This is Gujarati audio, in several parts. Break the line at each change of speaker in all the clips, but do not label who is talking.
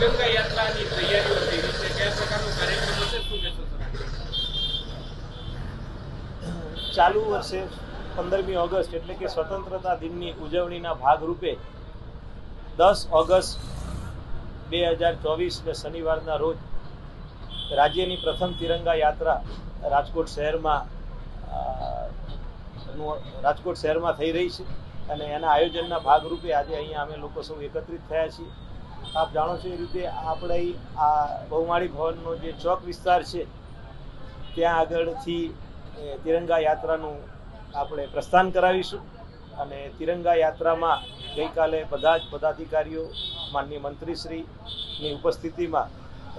तिरंगा यात्राની તૈયારીઓ થઈ રહી છે, કયા પ્રકારનો કાર્યક્રમ હશે, શું કહેશો સર?
ચાલુ વર્ષે 15મી ઓગસ્ટ એટલે કે સ્વતંત્રતા દિનની ઉજવણીના ભાગરૂપે 10 ઓગસ્ટ 2024 શનિવારના રોજ રાજ્યની પ્રથમ તિરંગા યાત્રા રાજકોટ શહેરમાં થઈ રહી છે અને એના આયોજનના ભાગરૂપે આજે અહીંયા અમે લોકો સૌ એકત્રિત થયા છીએ. આપ જાણો છો એ રીતે આપણે આ બહુમાળી ભવનનો જે ચોક વિસ્તાર છે ત્યાં આગળથી તિરંગા યાત્રાનું આપણે પ્રસ્થાન કરાવીશું અને તિરંગા યાત્રામાં ગઈકાલે બધા જ પદાધિકારીઓ માનનીય મંત્રીશ્રીની ઉપસ્થિતિમાં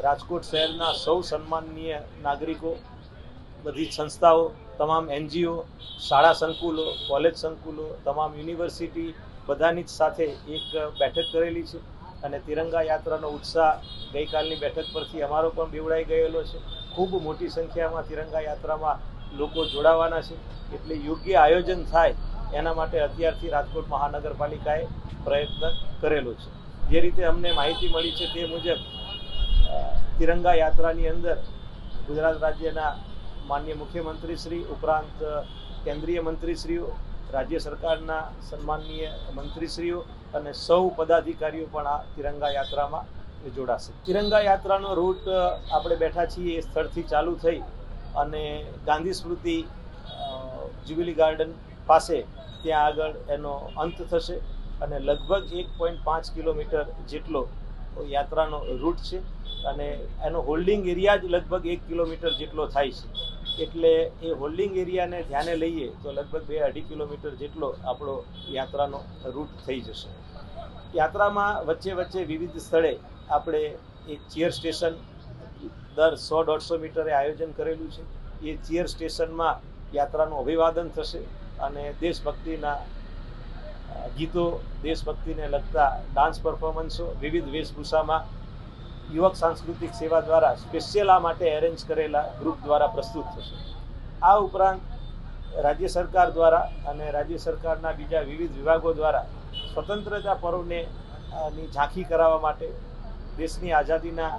રાજકોટ શહેરના સૌ સન્માનનીય નાગરિકો, બધી સંસ્થાઓ, તમામ NGO, શાળા સંકુલો, કોલેજ સંકુલો, તમામ યુનિવર્સિટી બધાની જ સાથે એક બેઠક કરેલી છે અને તિરંગા યાત્રાનો ઉત્સાહ ગઈકાલની બેઠક પરથી અમારો પણ બેવડાઈ ગયેલો છે. ખૂબ મોટી સંખ્યામાં તિરંગા યાત્રામાં લોકો જોડાવાના છે એટલે યોગ્ય આયોજન થાય એના માટે અત્યારથી રાજકોટ મહાનગરપાલિકાએ પ્રયત્ન કરેલો છે. જે રીતે અમને માહિતી મળી છે તે મુજબ તિરંગા યાત્રાની અંદર ગુજરાત રાજ્યના માનનીય મુખ્યમંત્રીશ્રી ઉપરાંત કેન્દ્રીય મંત્રીશ્રીઓ, રાજ્ય સરકારના સન્માનનીય મંત્રીશ્રીઓ અને સૌ પદાધિકારીઓ પણ આ તિરંગા યાત્રામાં જોડાશે. તિરંગા યાત્રાનો રૂટ આપણે બેઠા છીએ એ સ્થળથી ચાલુ થઈ અને ગાંધી સ્મૃતિ જ્યુબિલી ગાર્ડન પાસે ત્યાં આગળ એનો અંત થશે અને લગભગ 1.5 કિલોમીટર જેટલો યાત્રાનો રૂટ છે અને એનો હોલ્ડિંગ એરિયા જ લગભગ 1 કિલોમીટર જેટલો થાય છે. એટલે એ હોલ્ડિંગ એરિયાને ધ્યાને લઈએ તો લગભગ 2-2.5 કિલોમીટર જેટલો આપણો યાત્રાનો રૂટ થઈ જશે. યાત્રામાં વચ્ચે વિવિધ સ્થળે આપણે એક ચેર સ્ટેશન દર 100-150 મીટરે આયોજન કરેલું છે. એ ચેર સ્ટેશનમાં યાત્રાનું અભિવાદન થશે અને દેશભક્તિના ગીતો, દેશભક્તિને લગતા ડાન્સ પરફોર્મન્સો વિવિધ વેશભૂષામાં યુવક સાંસ્કૃતિક સેવા દ્વારા સ્પેશિયલ આ માટે એરેન્જ કરેલા ગ્રુપ દ્વારા પ્રસ્તુત થશે. આ ઉપરાંત રાજ્ય સરકાર દ્વારા અને રાજ્ય સરકારના બીજા વિવિધ વિભાગો દ્વારા સ્વતંત્રતા પર્વની ઝાંખી કરાવવા માટે, દેશની આઝાદીના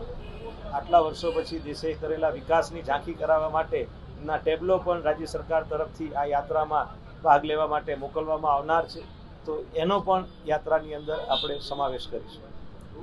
આટલા વર્ષો પછી દેશે કરેલા વિકાસની ઝાંખી કરાવવા માટેના ટેબ્લો પણ રાજ્ય સરકાર તરફથી આ યાત્રામાં ભાગ લેવા માટે મોકલવામાં આવનાર છે. તો એનો પણ યાત્રાની અંદર આપણે સમાવેશ કરીશું.